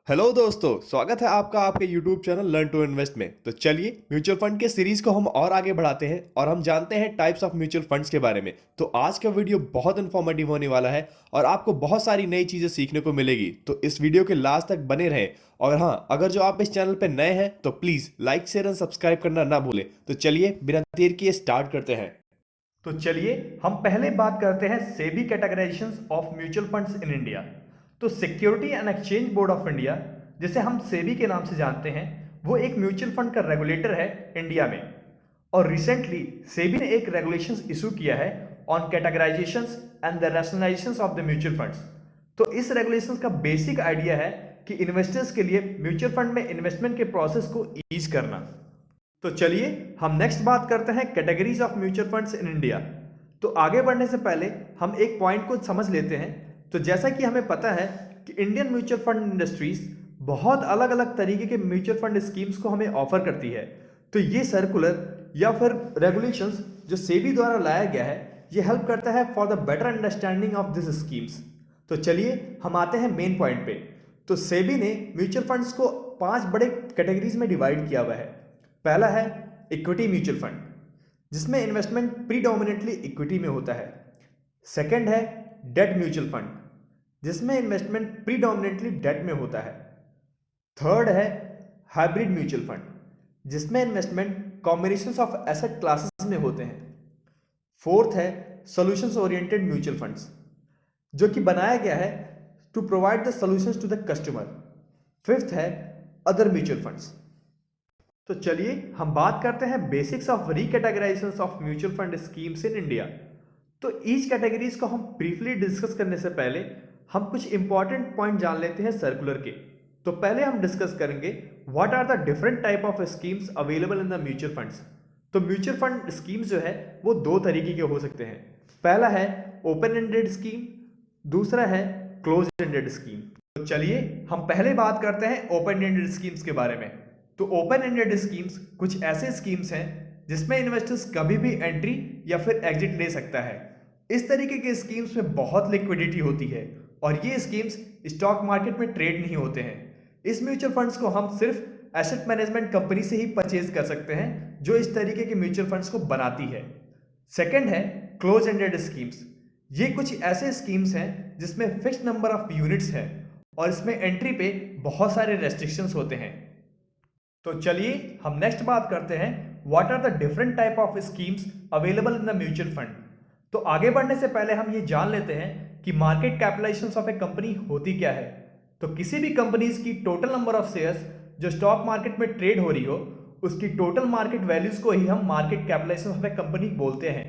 Hello दोस्तों, स्वागत है आपका आपके YouTube channel learn to invest में। तो चलिए म्यूचुअल फंड के सीरीज को हम और आगे बढ़ाते हैं और हम जानते हैं टाइप्स ऑफ म्यूचुअल फंड्स के बारे में। तो आज का वीडियो बहुत इन्फॉर्मेटिव होने वाला है और आपको बहुत सारी नई चीजें सीखने को मिलेगी। तो इस वीडियो के लास्ट तक बने रहें। और हाँ, अगर जो आप इस चैनल पर नए हैं तो please like share and subscribe करना ना भूलें। तो चलिए बिना देर किए स्टार्ट करते हैं। तो चलिए हम पहले बात करते हैं SEBI categorisation of mutual funds in India. तो security and exchange board of India, जिसे हम सेबी के नाम से जानते हैं, वो एक म्यूचुअल फंड का रेगुलेटर है इंडिया में। और रिसेंटली सेबी ने एक रेगुलेशंस इशू किया है on categorisations and the rationalisations of the mutual funds. तो इस रेगुलेशंस का बेसिक आइडिया है कि इन्वेस्टर्स के लिए म्यूचुअल फंड में इन्वेस्टमेंट के प्रोसेस को ईज करना। तो चलिए हम नेक्स्ट बात करते हैं categories of mutual funds in India. तो आगे बढ़ने से पहले हम एक पॉइंट को समझ लेते हैं। तो जैसा कि हमें पता है कि इंडियन म्यूचुअल फंड इंडस्ट्रीज बहुत अलग अलग तरीके के म्यूचुअल फंड स्कीम्स को हमें ऑफर करती है। तो ये सर्कुलर या फिर रेगुलेशंस जो सेबी द्वारा लाया गया है, ये हेल्प करता है for the better understanding of this schemes. तो चलिए हम आते हैं मेन पॉइंट पे। तो सेबी ने म्यूचुअल फंड्स को 5 बड़े कैटेगरीज में डिवाइड किया हुआ है। पहला है इक्विटी म्यूचुअल फंड, जिसमें इन्वेस्टमेंट प्रीडोमिनेटली इक्विटी में होता है। सेकंड है डेट म्यूचुअल फंड, जिसमें इन्वेस्टमेंट प्रीडोमिनेटली डेट में होता है। थर्ड है हाइब्रिड म्यूचुअल फंड, जिसमें investment combinations of asset classes में होते हैं। फोर्थ है सॉल्यूशंस ओरिएंटेड म्यूचुअल फंड्स, जो कि बनाया गया है to provide the solutions to the customer. Fifth है अदर म्यूचुअल फंड्स। तो चलिए हम बात करते हैं basics of recategorisation of mutual fund schemes in India. तो ईच कैटेगरीज को हम ब्रीफली डिस्कस करने से पहले हम कुछ इंपॉर्टेंट पॉइंट जान लेते हैं सर्कुलर के। तो पहले हम डिस्कस करेंगे what are the different type of schemes available in the mutual funds. तो म्यूचुअल फंड स्कीम्स जो है वो दो तरीके के हो सकते हैं। पहला है ओपन एंडेड स्कीम, दूसरा है क्लोज एंडेड स्कीम। तो चलिए हम पहले बात करते हैं ओपन एंडेड स्कीम्स के बारे में। तो ओपन एंडेड स्कीम्स कुछ ऐसे स्कीम्स हैं जिसमें इन्वेस्टर्स कभी भी एंट्री या फिर एग्जिट ले सकता है। इस तरीके के स्कीम्स में बहुत लिक्विडिटी होती है और ये स्कीम्स स्टॉक मार्केट में ट्रेड नहीं होते हैं। इस म्यूचुअल फंड्स को हम सिर्फ एसेट मैनेजमेंट कंपनी से ही परचेज कर सकते हैं जो इस तरीके के म्यूचुअल फंड्स को बनाती है। सेकेंड है क्लोज एंडेड स्कीम्स। ये कुछ ऐसे स्कीम्स हैं जिसमें फिक्स्ड नंबर ऑफ यूनिट्स है और इसमें एंट्री पे बहुत सारे रेस्ट्रिक्शंस होते हैं। तो चलिए हम नेक्स्ट बात करते हैं what are the different type of schemes available in the mutual fund. तो आगे बढ़ने से पहले हम ये जान लेते हैं कि market capitalization of a company होती क्या है। तो किसी भी कंपनीज की टोटल नंबर ऑफ शेयर्स जो स्टॉक मार्केट में ट्रेड हो रही हो, उसकी टोटल मार्केट वैल्यूज को ही हम market capitalization of a company बोलते हैं।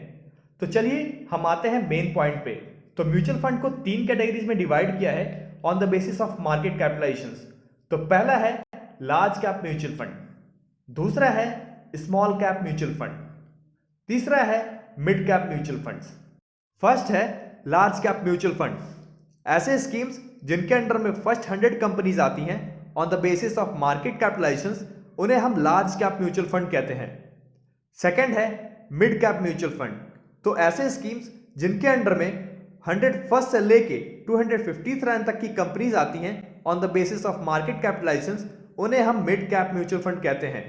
तो चलिए हम आते हैं मेन पॉइंट पे। तो म्यूचुअल फंड को 3 कैटेगरीज में डिवाइड किया है on the basis of market capitalization. तो पहला है लार्ज कैप म्यूचुअल फंड, दूसरा है स्मॉल कैप म्यूचुअल फंड, तीसरा है mid cap mutual funds. First है लार्ज कैप म्यूचुअल फंड। ऐसे स्कीम्स जिनके अंडर में फर्स्ट 100 कंपनीज आती हैं on the basis of market capitalization, उन्हें हम लार्ज कैप म्यूचुअल फंड कहते हैं। सेकंड है मिड कैप म्यूचुअल फंड। तो ऐसे स्कीम्स जिनके अंडर में 100 फर्स्ट से लेके 250 रैंक तक की कंपनीज आती हैं on the basis of market capitalization, उन्हें हम मिड कैप म्यूचुअल फंड कहते हैं।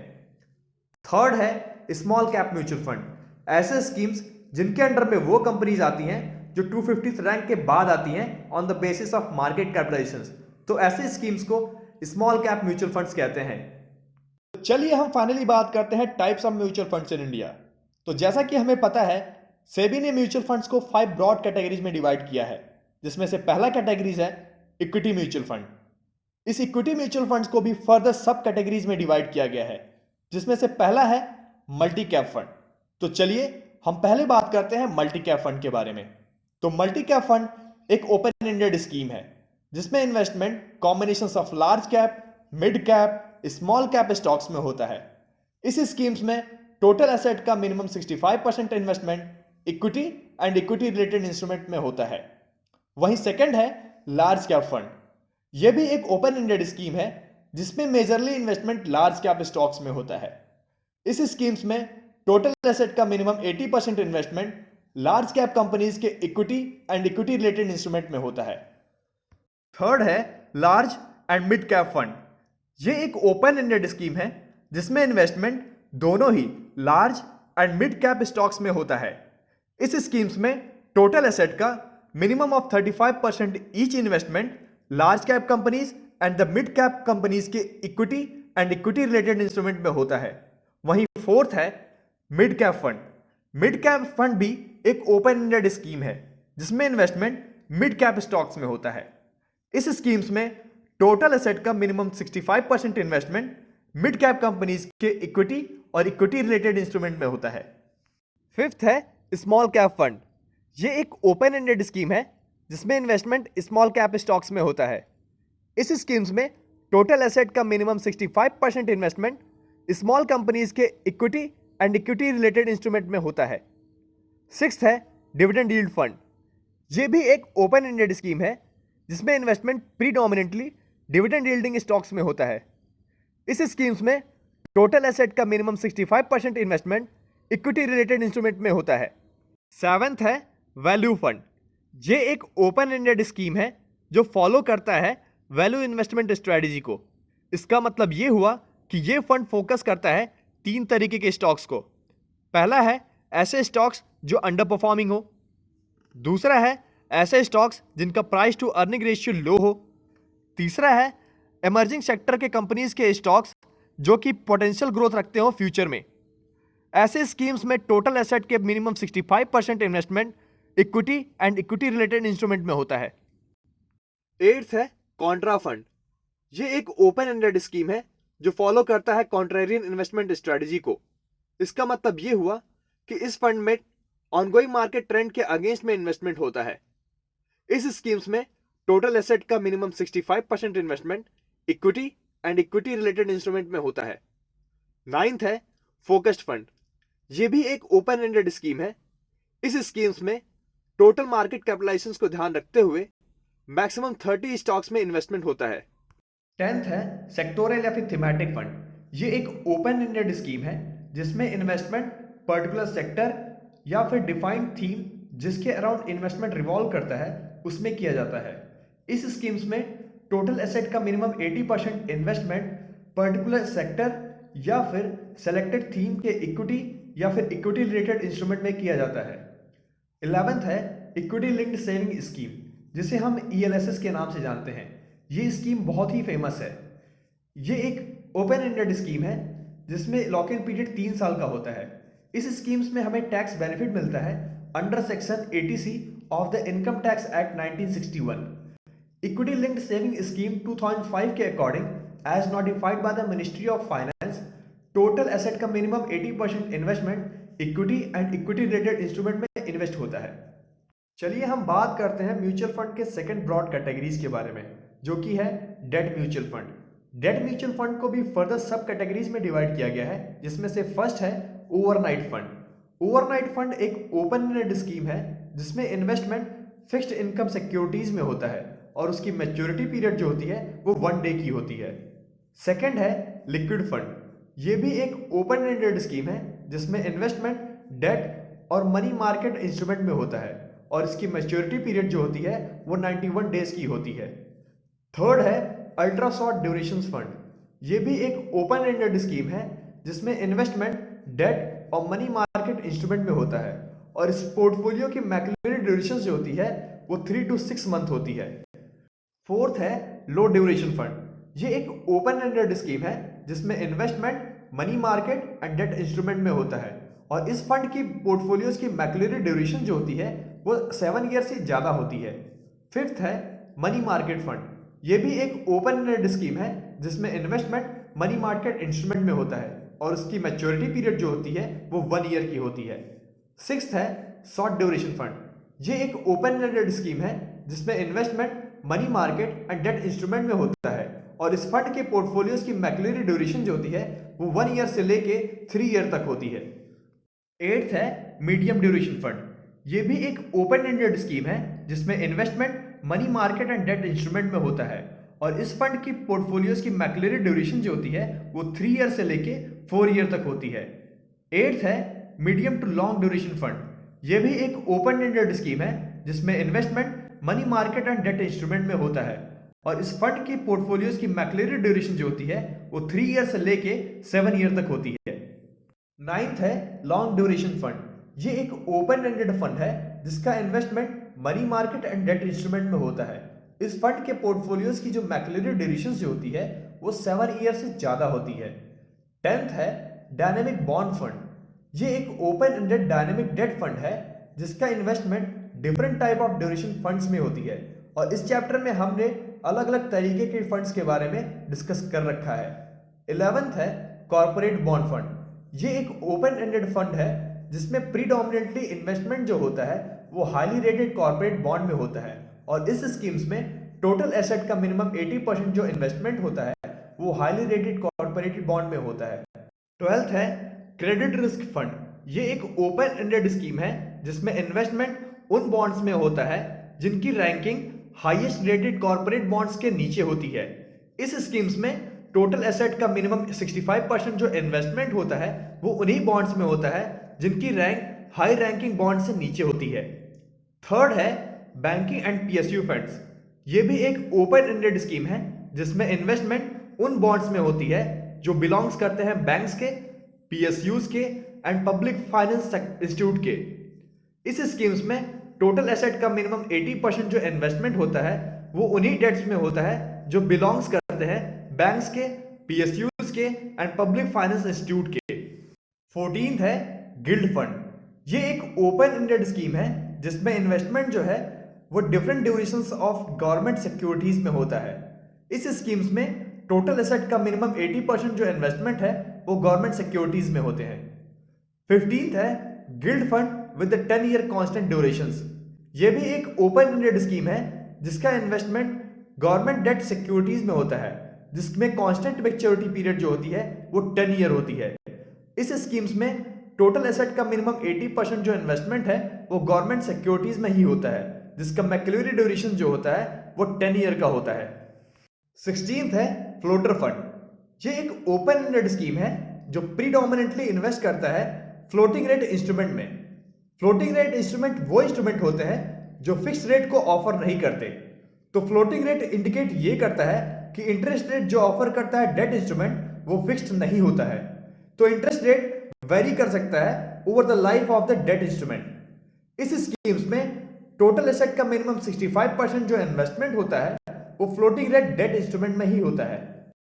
थर्ड है स्मॉल कैप म्यूचुअल फंड। ऐसे स्कीम्स जिनके अंडर में वो कंपनीज आती हैं जो 250 रैंक के बाद आती हैं on the basis of market capitalization, तो ऐसे स्कीम्स को स्मॉल कैप म्यूचुअल फंड्स कहते हैं। तो चलिए हम फाइनली बात करते हैं types of mutual funds in India. तो जैसा कि हमें पता है, सेबी ने म्यूचुअल फंड्स को 5 ब्रॉड कैटेगरीज में डिवाइड किया है, जिसमें से पहला कैटेगरीज है इक्विटी म्यूचुअल फंड। इस इक्विटी म्यूचुअल फंड्स को भी फर्दर सब कैटेगरीज में डिवाइड किया गया है, जिसमें से पहला है मल्टी कैप फंड। तो चलिए हम पहले बात करते हैं मल्टी कैप फंड के बारे में। तो मल्टी कैप फंड एक ओपन एंडेड स्कीम है जिसमें investment combination of large cap, mid cap, small cap stocks में होता है। इस स्कीम्स में टोटल एसेट का minimum 65% investment equity and equity related instrument में होता है। वहीं सेकंड है लार्ज कैप फंड। यह भी एक ओपन एंडेड स्कीम है जिसमें majorly investment large cap stocks में होता है। इस स्कीम्स में टोटल एसेट का minimum 80% investment large cap companies के equity and equity related instrument में होता है। थर्ड है large and mid cap fund. ये एक ओपन एंडेड स्कीम है जिसमें इन्वेस्टमेंट दोनों ही large and mid cap stocks में होता है। इस स्कीम्स में टोटल एसेट का minimum of 35% each investment large cap companies and the mid cap companies के equity and equity related instrument में होता है। वहीं फोर्थ है mid cap fund. Mid cap fund भी एक ओपन एंडेड स्कीम है जिसमें इन्वेस्टमेंट मिड कैप स्टॉक्स में होता है। इस स्कीम्स में टोटल एसेट का minimum 65% investment mid cap companies के इक्विटी और इक्विटी रिलेटेड इंस्ट्रूमेंट में होता है। फिफ्थ है स्मॉल कैप फंड। ये एक ओपन एंडेड स्कीम है जिसमें इन्वेस्टमेंट स्मॉल कैप स्टॉक्स में होता है। इस स्कीम्स में टोटल एसेट का मिनिमम 65% इन्वेस्टमेंट स्मॉल कंपनीज के equity and equity related instrument में होता है। सिक्स्थ है डिविडेंड यील्ड फंड। ये भी एक ओपन एंडेड स्कीम है जिसमें investment predominantly dividend yielding stocks में होता है। इस स्कीम्स में टोटल एसेट का minimum 65% investment equity related instrument में होता है। सेवेंथ है वैल्यू फंड। ये एक ओपन एंडेड स्कीम है जो फॉलो करता है वैल्यू इन्वेस्टमेंट स्ट्रेटजी को। इसका मतलब ये हुआ कि ये फंड फोकस करता है 3 तरीके के स्टॉक्स को। पहला है ऐसे स्टॉक्स जो अंडर परफॉर्मिंग हो। दूसरा है ऐसे स्टॉक्स जिनका प्राइस टू अर्निंग रेशियो लो हो। तीसरा है इमर्जिंग सेक्टर के कंपनीज के स्टॉक्स जो कि पोटेंशियल ग्रोथ रखते हो फ्यूचर में। ऐसे स्कीम्स में टोटल एसेट के minimum 65% investment equity and equity related instrument में होता है। एट्थ है कॉन्ट्रा फंड। ये एक ओपन एंडेड स्कीम है जो फॉलो करता है कॉन्ट्रेरियन इन्वेस्टमेंट स्ट्रेटजी को। इसका मतलब ये हुआ कि इस फंड में ऑनगोइंग मार्केट ट्रेंड के अगेंस्ट में इन्वेस्टमेंट होता है। इस स्कीम्स में टोटल एसेट का minimum 65% investment equity and equity related instrument में होता है। नाइन्थ है फोकस्ड फंड। ये भी एक ओपन एंडेड स्कीम है। इस स्कीम्स में टोटल मार्केट कैपिटलाइजेशन को ध्यान रखते हुए मैक्सिमम 30 स्टॉक्स में इन्वेस्टमेंट होता है। टेंथ है सेक्टोरल या फिर थीमेटिक फंड। ये एक ओपन एंडेड स्कीम है जिसमें इन्वेस्टमेंट पर्टिकुलर सेक्टर या फिर डिफाइंड थीम जिसके अराउंड इन्वेस्टमेंट रिवॉल्व करता है उसमें किया जाता है। इस स्कीम्स में टोटल एसेट का मिनिमम 80% इन्वेस्टमेंट पर्टिकुलर सेक्टर या फिर सेलेक्टेड थीम के इक्विटी या फिर इक्विटी रिलेटेड इंस्ट्रूमेंट में किया जाता है। 11th है इक्विटी लिंक्ड सेविंग स्कीम जिसे हम ELSS के नाम से जानते हैं। ये स्कीम बहुत ही फेमस है। ये एक ओपन एंडेड स्कीम है जिसमें लॉक इन पीरियड 3 साल का होता है। इस स्कीम्स में हमें टैक्स बेनिफिट मिलता है under section 80C of the income tax act 1961। Equity linked saving scheme 2005 के according as notified by the ministry of finance total asset का minimum 80% investment equity and equity related instrument में invest होता है। चलिए हम बात करते हैं म्यूचुअल फंड के सेकंड ब्रॉड कैटेगरीज के बारे में जो कि है debt mutual fund. Debt mutual fund को भी फर्दर सब कैटेगरीज में डिवाइड किया गया है जिसमें से फर्स्ट है ओवरनाइट फंड। ओवरनाइट फंड एक ओपन एंडेड स्कीम है जिसमें इन्वेस्टमेंट फिक्स्ड इनकम सिक्योरिटीज में होता है और उसकी मैच्योरिटी पीरियड जो होती है वो 1 डे की होती है। सेकेंड है लिक्विड फंड। ये भी एक ओपन एंडेड स्कीम है जिसमें इन्वेस्टमेंट डेट और मनी मार्केट इंस्ट्रूमेंट में होता है और इसकी मैच्योरिटी पीरियड जो होती है वो 91 डेज की होती है। थर्ड है अल्ट्रा शॉर्ट ड्यूरेशन फंड। ये भी एक ओपन एंडेड स्कीम है जिसमें इन्वेस्टमेंट डेट और मनी मार्केट इंस्ट्रूमेंट में होता है और इस पोर्टफोलियो की मैक्सिमम ड्यूरेशन जो होती है वो 3 to 6 मंथ होती है। फोर्थ है लो ड्यूरेशन फंड। ये एक ओपन एंडेड स्कीम है जिसमें investment money market and debt instrument में होता है और इस फंड की पोर्टफोलियोज की मैक्सिमम ड्यूरेशन जो होती है वो 7 ईयर से ज़्यादा होती है। फिफ्थ है मनी मार्केट फंड। ये भी एक ओपन एंडेड स्कीम है जिसमें इन्वेस्टमेंट मनी मार्केट इंस्ट्रूमेंट में होता है और उसकी मैच्योरिटी पीरियड जो होती है वो 1 ईयर की होती है। सिक्स्थ है शॉर्ट ड्यूरेशन फंड। ये एक ओपन एंडेड स्कीम है जिसमें investment money market and debt instrument में होता है और इस फंड के पोर्टफोलियोज की मैक्सिमम ड्यूरेशन जो होती है वो 1 ईयर से लेके 3 ईयर तक होती है। एट्थ है मीडियम ड्यूरेशन फंड। ये भी एक ओपन एंडेड स्कीम है जिसमें investment money market and debt instrument में होता है और इस फंड की पोर्टफोलियोज की मैक्सिमम ड्यूरेशन जो होती है वो 3 ईयर से लेके 4 ईयर तक होती है। एट्थ है medium to long duration fund. ये भी एक ओपन एंडेड स्कीम है जिसमें investment money market and debt instrument में होता है और इस फंड की पोर्टफोलियोज की मैक्सिमम ड्यूरेशन जो होती है वो 3 ईयर से लेके 7 ईयर तक होती है। नाइन्थ है लॉन्ग ड्यूरेशन फंड। ये एक ओपन एंडेड फंड है जिसका investment money market and debt instrument में होता है। इस फंड के पोर्टफोलियोज की जो मैक्सिमम ड्यूरेशन जो होती है वो 7 ईयर से ज्यादा होती है। 10th है डायनेमिक बॉन्ड फंड। ये एक open ended dynamic debt fund है जिसका investment different type of duration funds में होती है और इस चैप्टर में हमने अलग अलग तरीके के फंड्स के बारे में डिस्कस कर रखा है। 11th है कॉर्पोरेट बॉन्ड फंड। ये एक ओपन एंडेड फंड है जिसमें प्रीडोमिनेंटली इन्वेस्टमेंट जो होता है वो हाईली रेटेड कॉर्पोरेट बॉन्ड में होता है और इस स्कीम्स में टोटल एसेट का मिनिमम 80% जो इन्वेस्टमेंट होता है वो हाईली रेटेड कॉर्पोरेट बॉन्ड में होता है। 12th है क्रेडिट रिस्क फंड। ये एक ओपन एंडेड स्कीम है जिसमें इन्वेस्टमेंट उन बॉन्ड्स में होता है जिनकी ranking highest rated corporate bonds के नीचे होती है। इस स्कीम्स में टोटल एसेट का मिनिमम 65% जो इन्वेस्टमेंट होता है वो उन्हीं बॉन्ड्स में होता है जिनकी रैंक हाई रैंकिंग बॉन्ड से नीचे होती है। थर्ड है बैंकिंग एंड पीएसयू फंड्स। ये भी एक ओपन एंडेड स्कीम है जिसमें इन्वेस्टमेंट उन बॉन्ड्स में होती है जो बिलोंग्स करते हैं बैंक्स के, पीएसयूज के एंड पब्लिक फाइनेंस इंस्टीट्यूट के। इस स्कीम्स में टोटल एसेट का मिनिमम 80% जो इन्वेस्टमेंट होता है वो उन्हीं डेट्स में होता है जो बिलोंग्स करते हैं बैंक्स के, पीएसयूज के एंड पब्लिक फाइनेंस इंस्टीट्यूट के। 14th है गिल्ड फंड। ये एक ओपन एंडेड स्कीम है जिसमें इन्वेस्टमेंट जो है वो different durations of government securities में होता है। इस स्कीम्स में टोटल एसेट का मिनिमम 80% जो इन्वेस्टमेंट है वो गवर्नमेंट सिक्योरिटीज में होते हैं। 15th है guild fund with 10 year constant durations. ये भी एक ओपन एंडेड स्कीम है जिसका इन्वेस्टमेंट गवर्नमेंट डेट सिक्योरिटीज में होता है जिसमें कांस्टेंट मैच्योरिटी पीरियड जो होती है वो 10 ईयर होती है। इस स्कीम्स में टोटल एसेट का मिनिमम 80% जो इन्वेस्टमेंट है वो गवर्नमेंट सिक्योरिटीज में ही होता है जिसका मैक्सिमम ड्यूरेशन जो होता है वो 10 ईयर का होता है। 16th है फ्लोटर फंड। ये एक ओपन एंडेड स्कीम है जो प्रीडोमिनेंटली इन्वेस्ट करता है फ्लोटिंग रेट इंस्ट्रूमेंट में। फ्लोटिंग रेट इंस्ट्रूमेंट वो इंस्ट्रूमेंट होते हैं जो फिक्स रेट को ऑफर नहीं करते। तो फ्लोटिंग रेट इंडिकेट ये करता है कि इंटरेस्ट रेट जो ऑफर करता है डेट इंस्ट्रूमेंट वो फिक्स्ड नहीं होता है। तो इंटरेस्ट रेट वेरी कर सकता है over the life of the debt instrument. इस स्कीम्स में टोटल एसेट का मिनिमम 65% जो इन्वेस्टमेंट होता है वो फ्लोटिंग रेट डेट इंस्ट्रूमेंट में ही होता है।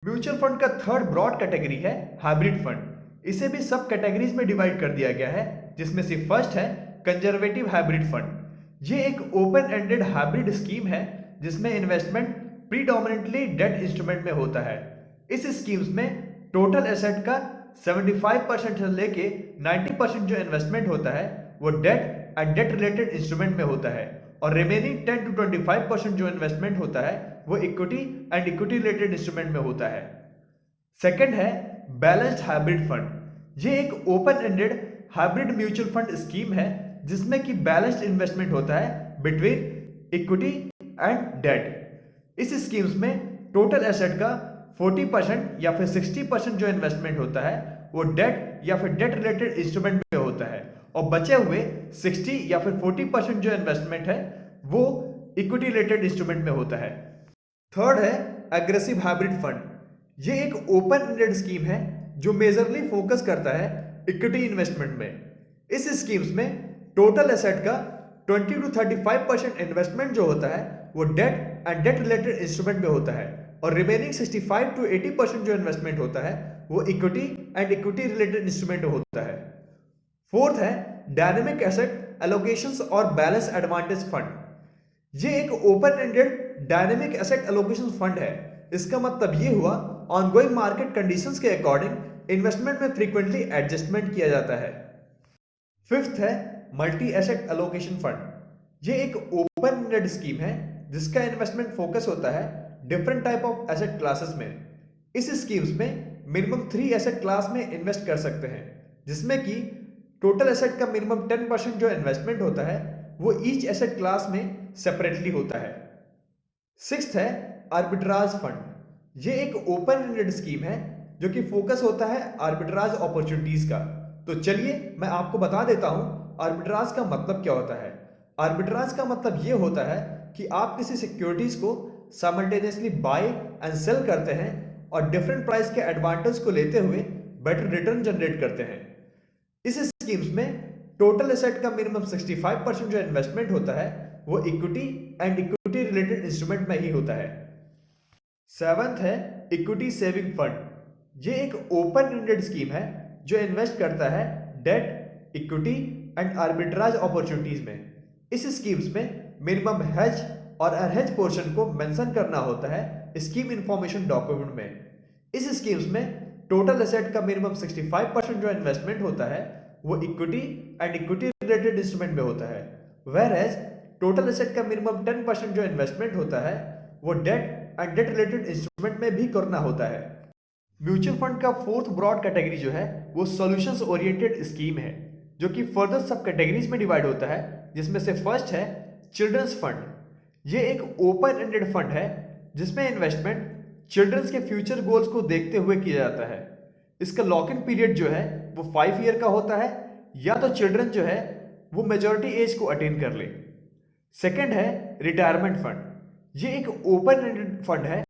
म्यूचुअल फंड का थर्ड ब्रॉड कैटेगरी है हाइब्रिड फंड। इसे भी सब कैटेगरीज में डिवाइड कर दिया गया है जिसमें से फर्स्ट है कंजर्वेटिव हाइब्रिड फंड। ये एक ओपन एंडेड हाइब्रिड स्कीम है जिसमें इन्वेस्टमेंट प्रीडोमिनेंटली डेट इंस्ट्रूमेंट में होता है। इस स्कीम्स में टोटल एसेट का 75% से लेके 90% जो इन्वेस्टमेंट होता है वो debt and debt related instrument में होता है और रिमेनिंग 10 to 25% जो इन्वेस्टमेंट होता है वो equity and equity related instrument में होता है। सेकंड है बैलेंस्ड हाइब्रिड फंड। ये एक open ended hybrid mutual fund scheme है जिसमें कि बैलेंस्ड इन्वेस्टमेंट होता है बिटवीन इक्विटी एंड डेट। इस स्कीम्स में टोटल एसेट का 40% या फिर 60% जो इन्वेस्टमेंट होता है वो डेट या फिर डेट रिलेटेड इंस्ट्रूमेंट में होता है और बचे हुए 60 या फिर 40% जो इन्वेस्टमेंट है वो इक्विटी रिलेटेड इंस्ट्रूमेंट में होता है। थर्ड है एग्रेसिव हाइब्रिड फंड। ये एक ओपन एंडेड स्कीम है जो मेजरली फोकस करता है इक्विटी इन्वेस्टमेंट में। इस स्कीम्स में टोटल एसेट का 20 to 35% इन्वेस्टमेंट जो होता है वो debt and debt related instrument में होता है और रिमेनिंग 65 to 80% जो इन्वेस्टमेंट होता है वो equity and equity related instrument में होता है। फोर्थ है डायनेमिक एसेट एलोकेशंस और बैलेंस एडवांटेज फंड। ये एक open ended dynamic asset allocation fund है। इसका मतलब ये हुआ ऑनगोइंग मार्केट कंडीशंस के अकॉर्डिंग इन्वेस्टमेंट में फ्रीक्वेंटली एडजस्टमेंट किया जाता है। फिफ्थ है मल्टी एसेट एलोकेशन फंड। ये एक ओपन एंडेड स्कीम है जिसका इन्वेस्टमेंट फोकस होता है different type of asset classes में। इस स्कीम्स में मिनिमम 3 एसेट क्लास में इन्वेस्ट कर सकते हैं जिसमें कि टोटल एसेट का मिनिमम 10% जो इन्वेस्टमेंट होता है वो ईच एसेट क्लास में सेपरेटली होता है। सिक्स्थ है आर्बिट्राज फंड। ये एक ओपन एंडेड स्कीम है जो कि फोकस होता है आर्बिट्राज अपॉर्चुनिटीज का। तो चलिए मैं आपको बता देता हूं आर्बिट्राज का मतलब क्या होता है। आर्बिट्राज का मतलब ये होता है कि आप किसी सिक्योरिटीज को साइमल्टेनियसली बाय एंड सेल करते हैं और डिफरेंट प्राइस के एडवांटेज को लेते हुए बेटर रिटर्न जनरेट करते हैं। इस स्कीम्स में टोटल एसेट का मिनिमम 65% जो इन्वेस्टमेंट होता है वो equity and equity related instrument में ही होता है। सेवंथ है इक्विटी सेविंग फंड। ये एक ओपन एंडेड स्कीम है जो इन्वेस्ट करता है debt, equity and arbitrage opportunities में। इस स्कीम्स में मिनिमम हेज और अनहेज पोर्शन को मेंशन करना होता है स्कीम इंफॉर्मेशन डॉक्यूमेंट में। इस स्कीम्स में टोटल एसेट का मिनिमम 65% जो इन्वेस्टमेंट होता है वो equity and equity related instrument में होता है, वेयर एज टोटल एसेट का मिनिमम 10% जो इन्वेस्टमेंट होता है वो debt and debt related instrument में भी करना होता है। म्यूचुअल फंड का फोर्थ ब्रॉड कैटेगरी जो है वो सॉल्यूशंस ओरिएंटेड स्कीम है, जो कि फर्दर सब कैटेगरीज में डिवाइड होता है, जिसमें से फर्स्ट है चिल्ड्रंस फंड। ये एक ओपन एंडेड फंड है जिसमें इन्वेस्टमेंट चिल्ड्रंस के फ्यूचर गोल्स को देखते हुए किया जाता है। इसका लॉक इन पीरियड जो है वो 5 ईयर का होता है, या तो चिल्ड्रन जो है वो मेजॉरिटी एज को अटेन कर ले। सेकंड है रिटायरमेंट फंड। ये एक ओपन एंडेड फंड है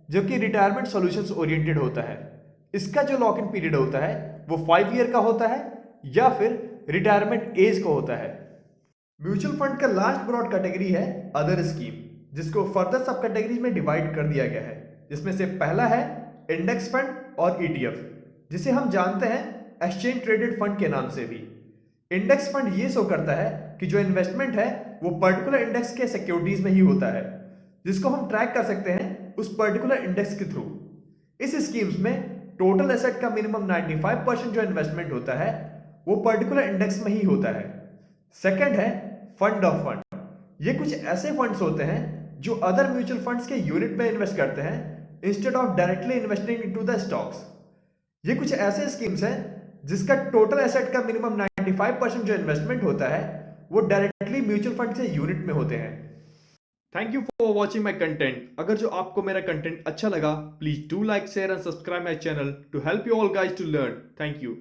जो कि रिटायरमेंट सॉल्यूशंस ओरिएंटेड होता है। इसका जो लॉक इन पीरियड होता है वो 5 ईयर का होता है या फिर रिटायरमेंट एज को होता है। म्यूचुअल फंड का लास्ट ब्रॉड कैटेगरी है अदर स्कीम, जिसको फर्दर सब कैटेगरीज में डिवाइड कर दिया गया है, जिसमें से पहला है इंडेक्स फंड और ईटीएफ, जिसे हम जानते हैं एक्सचेंज ट्रेडेड फंड के नाम से भी। इंडेक्स फंड ये शो करता है कि जो इन्वेस्टमेंट है वो पर्टिकुलर इंडेक्स के सिक्योरिटीज में ही होता है, जिसको हम ट्रैक कर सकते हैं उस पर्टिकुलर इंडेक्स के थ्रू। इस स्कीम्स में टोटल एसेट का मिनिमम 95% जो इन्वेस्टमेंट होता है वो पर्टिकुलर इंडेक्स में ही होता है। सेकंड है फंड ऑफ फंड। ये कुछ ऐसे फंड्स होते हैं जो अदर म्यूचुअल फंड्स के यूनिट में इन्वेस्ट करते हैं instead of directly investing into the stocks. ये कुछ ऐसे स्कीम्स हैं जिसका टोटल एसेट का मिनिमम 95% जो इन्वेस्टमेंट होता है वो डायरेक्टली म्यूचुअल फंड के यूनिट में होते हैं। Thank you for watching my content. अगर जो आपको मेरा कंटेंट अच्छा लगा, please do like, share and subscribe my channel to help you all guys to learn. Thank you.